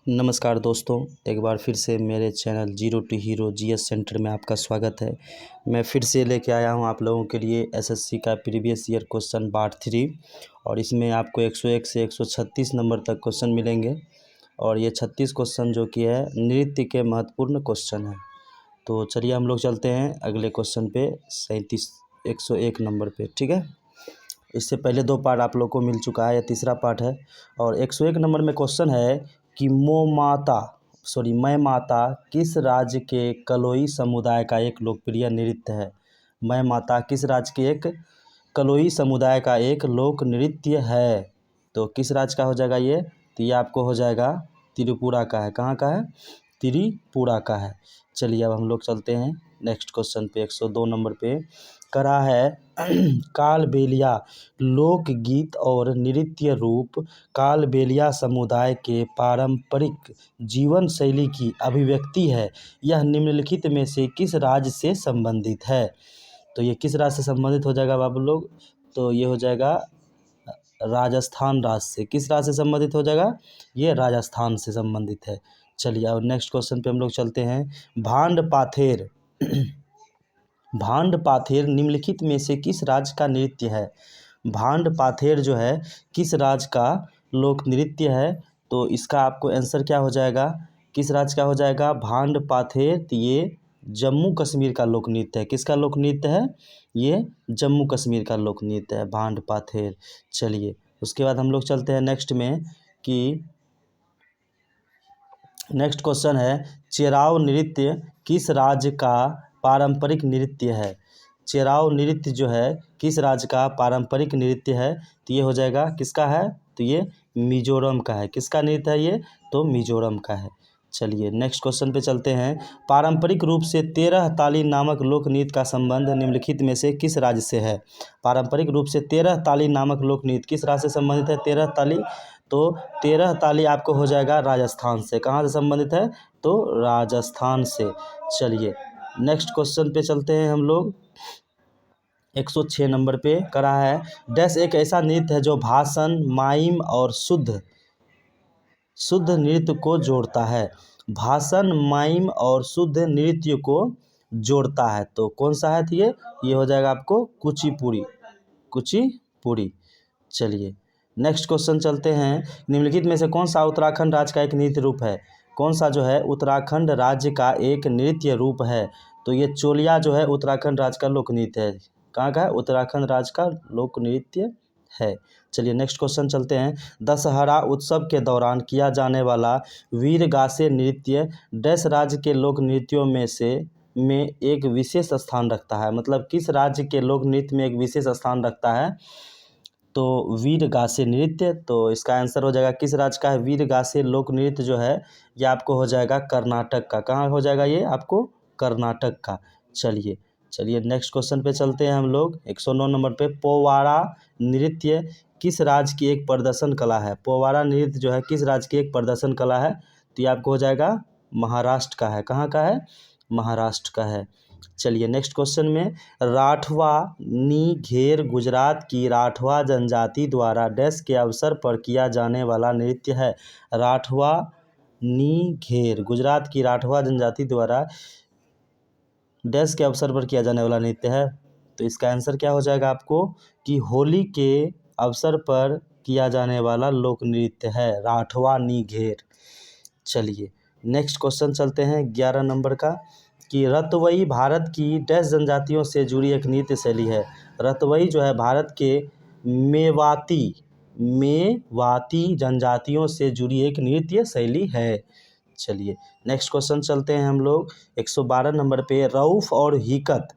नमस्कार दोस्तों, एक बार फिर से मेरे channel zero to hero GS centre में आपका स्वागत है। मैं फिर से लेके आया हूं आप लोगों के लिए एसएससी का प्रीवियस ईयर क्वेश्चन पार्ट 3 और इसमें आपको 101 से 136 नंबर तक क्वेश्चन मिलेंगे और ये 36 क्वेश्चन जो कि है नृत्य के महत्वपूर्ण क्वेश्चन है। तो चलिए हम लोग चलते हैं अगले क्वेश्चन पे 101 नंबर पे। ठीक है, इससे पहले 2 पार्ट आप लोग को मिल चुका है, यह तीसरा पार्ट है। और 101 नंबर में क्वेश्चन है कि मैं माता किस राज्य के कलोई समुदाय का एक लोकप्रिय नृत्य है। मैं माता किस राज्य के एक कलोई समुदाय का एक लोक नृत्य है। तो किस राज्य का हो जाएगा ये? तो ये आपको हो जाएगा त्रिपुरा का है। कहाँ का है? त्रिपुरा का है। चलिए अब हम लोग चलते हैं नेक्स्ट क्वेश्चन पे। 102 नंबर पे करा है कालबेलिया लोकगीत और नृत्य रूप कालबेलिया समुदाय के पारंपरिक जीवन शैली की अभिव्यक्ति है। यह निम्नलिखित में से किस राज्य से संबंधित है? तो ये किस राज्य से संबंधित हो जाएगा बाबू लोग? तो ये हो जाएगा राजस्थान राज्य से। किस राज्य से संबंधित हो जाएगा? ये राजस्थान से संबंधित है। चलिए अब नेक्स्ट क्वेश्चन पे हम लोग चलते हैं। भांड पाथेर निम्नलिखित में से किस राज्य का नृत्य है? भांड पाथेर जो है किस राज्य का लोक नृत्य है? तो इसका आपको आंसर क्या हो जाएगा? किस राज्य का हो जाएगा भांड पाथेर? तो ये जम्मू कश्मीर का लोक नृत्य है। किसका लोक नृत्य है? ये जम्मू कश्मीर का लोक नृत्य है भांड पाथेर। चलिए उसके बाद हम लोग चलते हैं नेक्स्ट में कि नेक्स्ट क्वेश्चन है चेराव नृत्य किस राज्य का पारंपरिक नृत्य है? चेराव नृत्य जो है किस राज्य का पारंपरिक नृत्य है? तो ये हो जाएगा किसका है? तो ये मिजोरम का है। किसका नृत्य है ये? तो मिजोरम का है। चलिए नेक्स्ट क्वेश्चन पे चलते हैं। पारंपरिक रूप से 13 ताली नामक लोक नृत्य का संबंध निम्नलिखित में से किस राज्य से है? पारंपरिक रूप से 13 ताली नामक लोक नृत्य किस राज्य से संबंधित है? 13 ताली, तो 13 ताली आपको हो जाएगा राजस्थान से। कहाँ से संबंधित है? तो राजस्थान से। चलिए नेक्स्ट क्वेश्चन पे चलते हैं हम लोग। 106 नंबर पे करा है डैश एक ऐसा नृत्य है जो भाषण माइम और शुद्ध नृत्य को जोड़ता है। भाषण माइम और शुद्ध नृत्य को जोड़ता है। तो कौन सा है? तो ये हो जाएगा आपको कुचिपुड़ी। चलिए नेक्स्ट क्वेश्चन चलते हैं। निम्नलिखित में से कौन सा उत्तराखंड राज्य का एक नृत्य रूप है? कौन सा जो है उत्तराखंड राज्य का एक नृत्य रूप है? तो ये चोलिया जो है उत्तराखंड राज्य का लोक नृत्य है। कहाँ का है? उत्तराखंड राज्य का लोक नृत्य है। चलिए नेक्स्ट क्वेश्चन चलते हैं। दशहरा उत्सव के दौरान किया जाने वाला वीरगासे नृत्य डैश राज्य के लोक नृत्यों में एक विशेष स्थान रखता है। मतलब किस राज्य के लोक नृत्य में एक विशेष स्थान रखता है? तो वीरगासे नृत्य। तो इसका आंसर हो जाएगा किस राज्य का है? वीरगासे लोक नृत्य जो है ये आपको हो जाएगा कर्नाटक का। कहाँ हो जाएगा ये? आपको कर्नाटक का। चलिए नेक्स्ट क्वेश्चन पे चलते हैं हम लोग। 109 नंबर पे पोवाड़ा नृत्य किस राज्य की एक प्रदर्शन कला है? पोवाड़ा नृत्य जो है किस राज्य की एक प्रदर्शन कला है? तो ये आपको हो जाएगा महाराष्ट्र का है। कहाँ का है? महाराष्ट्र का है। चलिए नेक्स्ट क्वेश्चन में राठवा नी घेर गुजरात की राठवा जनजाति द्वारा डैश के अवसर पर किया जाने वाला नृत्य है। राठवा नी घेर गुजरात की राठवा जनजाति द्वारा डैश के अवसर पर किया जाने वाला नृत्य है। तो इसका आंसर क्या हो जाएगा आपको? कि होली के अवसर पर किया जाने वाला लोक नृत्य है राठवा नी घेर। चलिए नेक्स्ट क्वेश्चन चलते हैं 11 नंबर का कि रतवई भारत की डैश जनजातियों से जुड़ी एक नृत्य शैली है। रतवई जो है भारत के मेवाती जनजातियों से जुड़ी एक नृत्य शैली है। चलिए नेक्स्ट क्वेश्चन चलते हैं हम लोग। 112 नंबर पे रऊफ और हिकत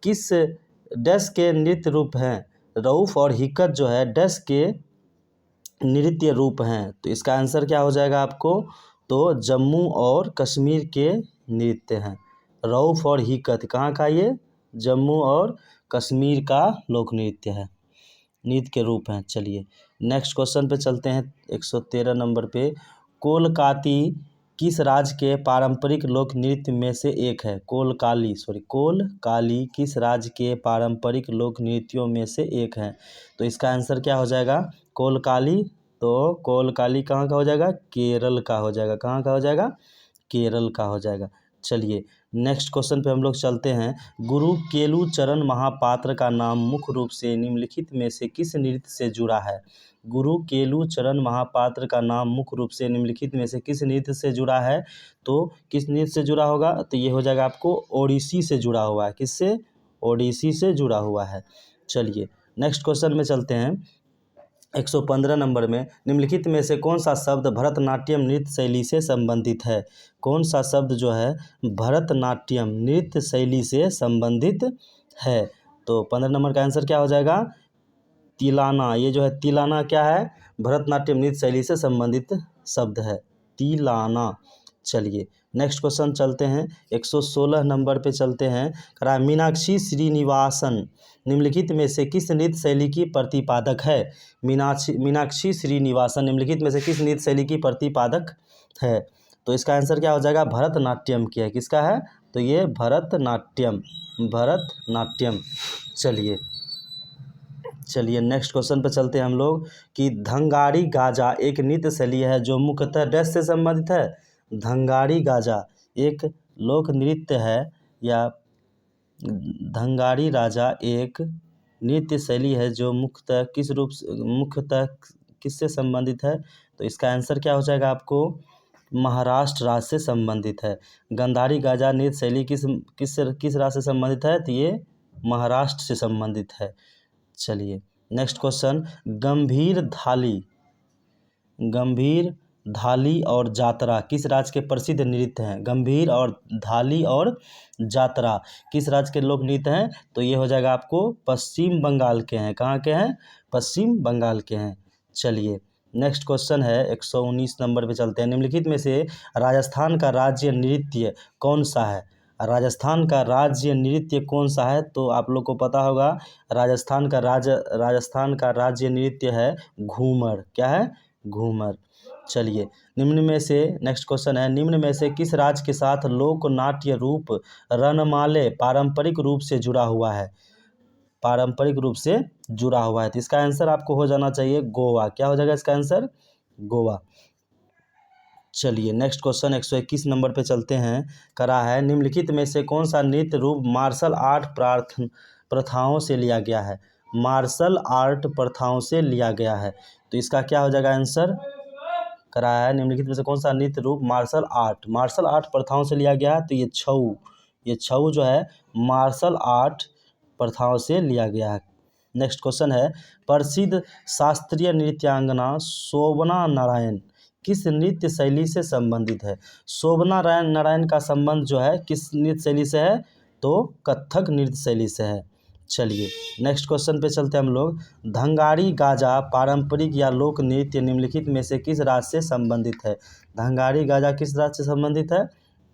किस डैश के नृत्य रूप हैं? रऊफ और हिकत जो है डैश के नृत्य रूप हैं। तो इसका आंसर क्या हो जाएगा आपको? तो जम्मू और कश्मीर के नृत्य हैं रऊफ और हिकत। कहाँ का? ये जम्मू और कश्मीर का लोक नृत्य है, नृत्य के रूप हैं। चलिए नेक्स्ट क्वेश्चन पे चलते हैं। 113 नंबर पे कोलकाती किस राज्य के पारंपरिक लोक नृत्य में से एक है? कोलकाली किस राज्य के पारंपरिक लोक नृत्यों में से एक है? तो इसका आंसर क्या हो जाएगा? कोलकाली तो कोलकाली कहाँ का हो जाएगा? केरल का हो जाएगा। कहाँ का हो जाएगा? केरल का हो जाएगा। चलिए नेक्स्ट क्वेश्चन पे हम लोग चलते हैं। गुरु केलुचरण महापात्र का नाम मुख्य रूप से निम्नलिखित में से किस नृत्य से जुड़ा है? गुरु केलुचरण महापात्र का नाम मुख्य रूप से निम्नलिखित में से किस नृत्य से जुड़ा है? तो किस नृत्य से जुड़ा होगा? तो ये हो जाएगा आपको ओडिसी से जुड़ा हुआ है। किससे? ओडिसी से जुड़ा हुआ है। चलिए नेक्स्ट क्वेश्चन में चलते हैं। 115 नंबर में निम्नलिखित में से कौन सा शब्द भरतनाट्यम नृत्य शैली से संबंधित है? कौन सा शब्द जो है भरतनाट्यम नृत्य शैली से संबंधित है? तो 15 नंबर का आंसर क्या हो जाएगा? तिलाना। ये जो है तिलाना क्या है? भरतनाट्यम नृत्य शैली से संबंधित शब्द है, तिलाना। चलिए नेक्स्ट क्वेश्चन चलते हैं। 116 नंबर पे चलते हैं। करा मीनाक्षी श्रीनिवासन निम्नलिखित में से किस नृत्य शैली की प्रतिपादक है? मीनाक्षी श्रीनिवासन निम्नलिखित में से किस नृत्य शैली की प्रतिपादक है? तो इसका आंसर क्या हो जाएगा? भरतनाट्यम की है। किसका है? तो ये भरतनाट्यम, भरतनाट्यम। चलिए नेक्स्ट क्वेश्चन पे चलते हैं हम लोग कि धंगाड़ी गाजा एक नृत्य शैली है जो मुख्यतः डैश से संबंधित है। धंगाड़ी गाजा एक लोक नृत्य है या धंगाड़ी राजा एक नृत्य शैली है जो मुख्यतः किससे संबंधित है? तो इसका आंसर क्या हो जाएगा आपको? महाराष्ट्र राज्य से संबंधित है। गंधारी गाजा नृत्य शैली किस राज्य से संबंधित है? तो ये महाराष्ट्र से संबंधित है। चलिए नेक्स्ट क्वेश्चन। गंभीर धाली और जातरा किस राज्य के प्रसिद्ध नृत्य हैं? गंभीर और धाली और जातरा किस राज्य के लोक नृत्य हैं? तो ये हो जाएगा आपको पश्चिम बंगाल के हैं। कहाँ के हैं? पश्चिम बंगाल के हैं। चलिए नेक्स्ट क्वेश्चन है 119 नंबर पे चलते हैं। निम्नलिखित में से राजस्थान का राज्य नृत्य कौन सा है? राजस्थान का राज्य नृत्य कौन सा है? तो आप लोग को पता होगा राजस्थान का राज्य नृत्य है घूमर। क्या है? घूमर। चलिए निम्न में से नेक्स्ट क्वेश्चन है। निम्न में से किस राज्य के साथ लोक नाट्य रूप रणमाले पारंपरिक रूप से जुड़ा हुआ है? पारंपरिक रूप से जुड़ा हुआ है। तो इसका आंसर आपको हो जाना चाहिए गोवा। क्या हो जाएगा इसका आंसर? गोवा। चलिए नेक्स्ट क्वेश्चन 121 नंबर पे चलते हैं। करा है निम्नलिखित में से कौन सा नृत्य रूप मार्शल आर्ट प्रथाओं से लिया गया है? मार्शल आर्ट प्रथाओं से लिया गया है। तो इसका क्या हो जाएगा आंसर? करा है निम्नलिखित में से कौन सा नृत्य रूप मार्शल आर्ट प्रथाओं से लिया गया है? तो ये छऊ जो है मार्शल आर्ट प्रथाओं से लिया गया है। नेक्स्ट क्वेश्चन है। प्रसिद्ध शास्त्रीय नृत्यांगना शोभना नारायण किस नृत्य शैली से संबंधित है? शोभना नारायण का संबंध जो है किस नृत्य शैली से है? तो कथक नृत्य शैली से है। चलिए नेक्स्ट क्वेश्चन पे चलते हैं हम लोग। धंगाड़ी गाजा पारंपरिक या लोक नृत्य निम्नलिखित में से किस राज्य से संबंधित है? धंगाड़ी गाजा किस राज्य से संबंधित है?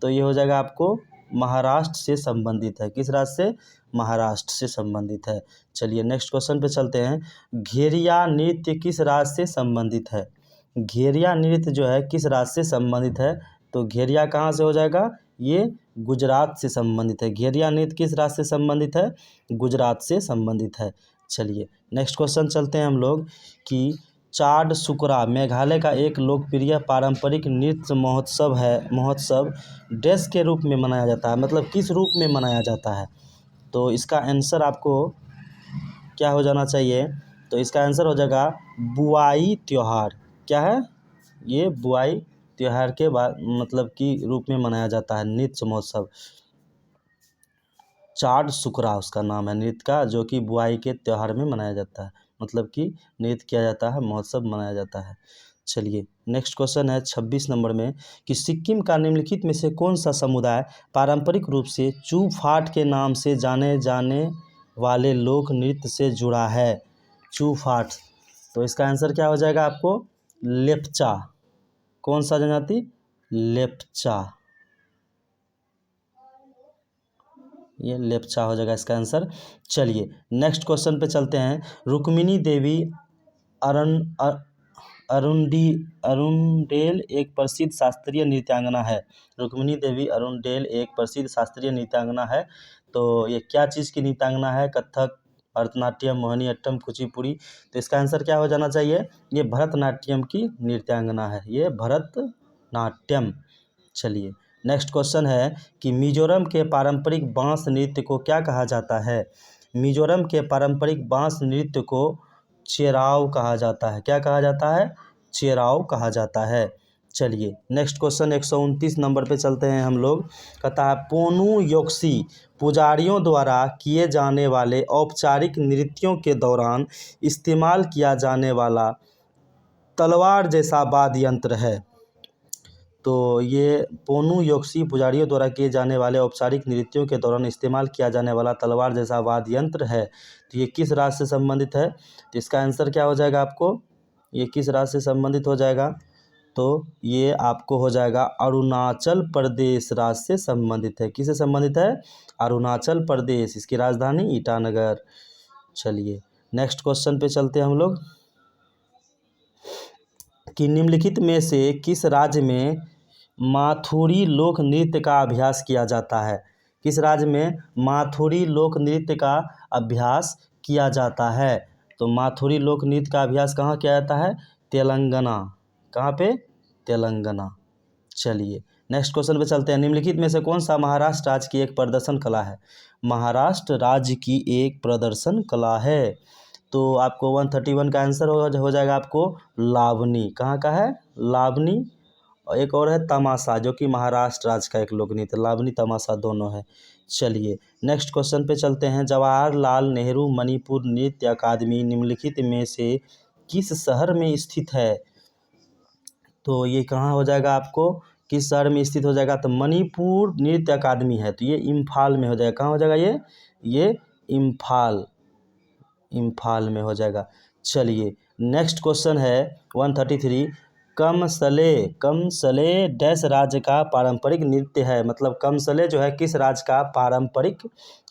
तो ये हो जाएगा आपको महाराष्ट्र से संबंधित है। किस राज्य से? महाराष्ट्र से संबंधित है। चलिए नेक्स्ट क्वेश्चन पे चलते हैं। घेरिया नृत्य किस राज्य से संबंधित है? घेरिया नृत्य जो है किस राज्य से संबंधित है? तो घेरिया कहाँ से हो जाएगा? ये गुजरात से संबंधित है। घेरिया नृत्य किस राज्य से संबंधित है? गुजरात से संबंधित है। चलिए नेक्स्ट क्वेश्चन चलते हैं हम लोग कि चाडसुकरा मेघालय का एक लोकप्रिय पारंपरिक नृत्य महोत्सव डैश के रूप में मनाया जाता है, मतलब किस रूप में मनाया जाता है? तो इसका आंसर आपको क्या हो जाना चाहिए? तो इसका आंसर हो जाएगा बुआई त्योहार। क्या है? ये बुआई त्योहार के बाद मतलब कि रूप में मनाया जाता है नृत्य महोत्सव। चाडसुकरा उसका नाम है नृत्य का, जो कि बुआई के त्योहार में मनाया जाता है, मतलब कि नृत्य किया जाता है, महोत्सव मनाया जाता है। चलिए नेक्स्ट क्वेश्चन है 26 नंबर में कि सिक्किम का निम्नलिखित में से कौन सा समुदाय पारंपरिक रूप से चूफाट के नाम से जाने जाने वाले लोक नृत्य से जुड़ा है? चूफाट। तो इसका आंसर क्या हो जाएगा आपको? लेप्चा। कौन सा जनजाति? लेप्चा। ये लेप्चा हो जाएगा इसका आंसर। चलिए नेक्स्ट क्वेश्चन पे चलते हैं। रुक्मिणी देवी अरुणडेल एक प्रसिद्ध शास्त्रीय नृत्यांगना है। रुक्मिणी देवी अरुणडेल एक प्रसिद्ध शास्त्रीय नृत्यांगना है। तो ये क्या चीज़ की नृत्यांगना है? कथक भरतनाट्यम, मोहिनीअट्टम, कुचिपुड़ी। तो इसका आंसर क्या हो जाना चाहिए, ये भरतनाट्यम की नृत्यांगना है, ये भरतनाट्यम। चलिए नेक्स्ट क्वेश्चन है कि मिजोरम के पारंपरिक बांस नृत्य को क्या कहा जाता है। मिजोरम के पारंपरिक बांस नृत्य को चेराव कहा जाता है। क्या कहा जाता है, चेराव कहा जाता है। चलिए नेक्स्ट क्वेश्चन 129 नंबर पे चलते हैं हम लोग। कहता है पोनु योक्सी पुजारियों द्वारा किए जाने वाले औपचारिक नृत्यों के दौरान इस्तेमाल किया जाने वाला तलवार जैसा वाद्य यंत्र है। तो ये पोनु योक्सी पुजारियों द्वारा किए जाने वाले औपचारिक नृत्यों के दौरान इस्तेमाल किया जाने वाला तलवार जैसा वाद्य यंत्र है। तो ये किस राज्य से संबंधित है, तो इसका आंसर क्या हो जाएगा आपको, ये किस राज्य से संबंधित हो जाएगा, तो ये आपको हो जाएगा अरुणाचल प्रदेश राज्य से संबंधित है। किससे संबंधित है, अरुणाचल प्रदेश, इसकी राजधानी ईटानगर। चलिए नेक्स्ट क्वेश्चन पे चलते हैं हम लोग कि निम्नलिखित में से किस राज्य में माथुरी लोक नृत्य का अभ्यास किया जाता है। किस राज्य में माथुरी लोक नृत्य का अभ्यास किया जाता है। तो माथुरी लोक नृत्य का अभ्यास कहाँ किया जाता है, तेलंगाना। कहाँ पे, तेलंगाना। चलिए नेक्स्ट क्वेश्चन पे चलते हैं। निम्नलिखित में से कौन सा महाराष्ट्र राज्य की एक प्रदर्शन कला है। महाराष्ट्र राज्य की एक प्रदर्शन कला है। तो आपको 131 का आंसर हो जाएगा आपको लावनी। कहाँ का है, लावनी। और एक और है तमाशा, जो कि महाराष्ट्र राज्य का एक लोक नृत्य, लावनी तमाशा दोनों है। चलिए नेक्स्ट क्वेश्चन पे चलते हैं। जवाहरलाल नेहरू मणिपुर नृत्य अकादमी निम्नलिखित में से किस शहर में स्थित है। तो ये कहाँ हो जाएगा आपको, किस शहर में स्थित हो जाएगा, तो मणिपुर नृत्य अकादमी है, तो ये इम्फाल में हो जाएगा। कहाँ हो जाएगा ये इम्फाल, इम्फाल में हो जाएगा। चलिए नेक्स्ट क्वेश्चन है 133। कमसले डैश राज्य का पारंपरिक नृत्य है। मतलब कमसले जो है किस राज्य का पारंपरिक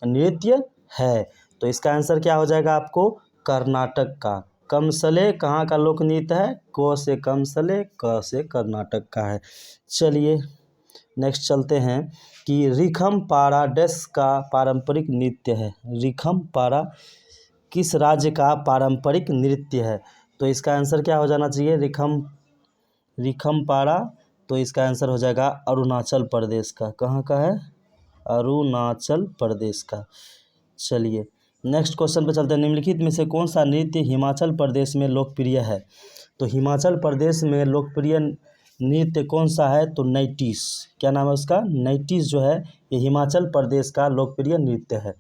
नृत्य है। तो इसका आंसर क्या हो जाएगा आपको, कर्नाटक का। कमसले कहाँ का लोक नृत्य है, क से कमसले, क से कर्नाटक का है। चलिए नेक्स्ट चलते हैं कि रिखमपारा डैश का पारंपरिक नृत्य है। रिखमपारा किस राज्य का पारंपरिक नृत्य है। तो इसका आंसर क्या हो जाना चाहिए, रिखमपारा। तो इसका आंसर हो जाएगा अरुणाचल प्रदेश का। कहाँ का है, अरुणाचल प्रदेश का। चलिए नेक्स्ट क्वेश्चन पे चलते हैं। निम्नलिखित में से कौन सा नृत्य हिमाचल प्रदेश में लोकप्रिय है। तो हिमाचल प्रदेश में लोकप्रिय नृत्य कौन सा है, तो नाइटिस। क्या नाम है उसका, नाइटिस जो है ये हिमाचल प्रदेश का लोकप्रिय नृत्य है।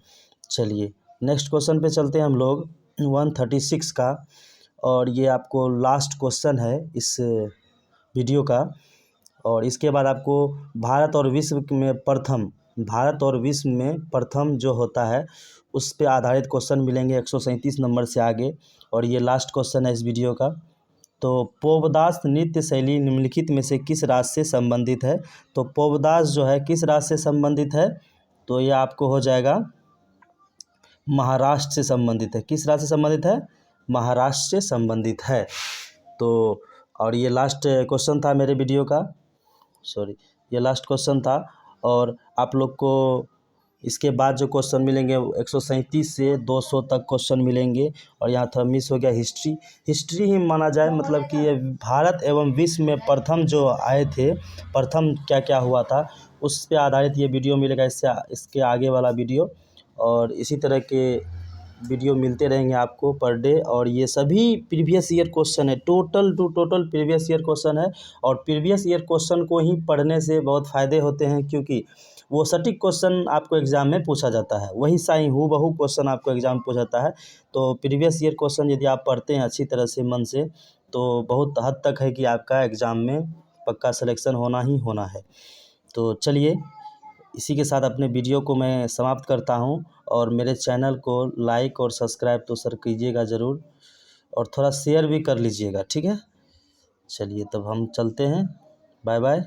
चलिए नेक्स्ट क्वेश्चन पे चलते हैं हम लोग 136 का, और ये आपको लास्ट क्वेश्चन है इस वीडियो का। और इसके बाद आपको भारत और विश्व में प्रथम जो होता है उस पे आधारित क्वेश्चन मिलेंगे 137 नंबर से आगे। और ये लास्ट क्वेश्चन है इस वीडियो का। तो पोवदास नृत्य शैली निम्नलिखित में से किस राज्य से संबंधित है। तो पोवदास जो है किस राज्य से संबंधित है, तो ये आपको हो जाएगा महाराष्ट्र से संबंधित है। किस राज्य से संबंधित है, महाराष्ट्र से संबंधित है। तो और ये लास्ट क्वेश्चन था मेरे वीडियो का, ये लास्ट क्वेश्चन था। और आप लोग को इसके बाद जो क्वेश्चन मिलेंगे 137 से 200 तक क्वेश्चन मिलेंगे। और यहाँ थोड़ा मिस हो गया हिस्ट्री ही माना जाए, मतलब कि ये भारत एवं विश्व में प्रथम जो आए थे, प्रथम क्या क्या हुआ था उस पे आधारित ये वीडियो मिलेगा, इसके आगे वाला वीडियो। और इसी तरह के वीडियो मिलते रहेंगे आपको पर डे। और ये सभी प्रीवियस ईयर क्वेश्चन है, टोटल प्रीवियस ईयर क्वेश्चन है। और प्रीवियस ईयर क्वेश्चन को ही पढ़ने से बहुत फ़ायदे होते हैं, क्योंकि वो सटीक क्वेश्चन आपको एग्ज़ाम में पूछा जाता है, वही साई हूबहू क्वेश्चन आपको एग्ज़ाम में पूछा जाता है। तो प्रीवियस ईयर क्वेश्चन यदि आप पढ़ते हैं अच्छी तरह से, मन से, तो बहुत हद तक है कि आपका एग्ज़ाम में पक्का सिलेक्शन होना ही होना है। तो चलिए इसी के साथ अपने वीडियो को मैं समाप्त करता हूं। और मेरे चैनल को लाइक और सब्सक्राइब तो सर कीजिएगा ज़रूर, और थोड़ा शेयर भी कर लीजिएगा, ठीक है। चलिए तब हम चलते हैं, बाय बाय।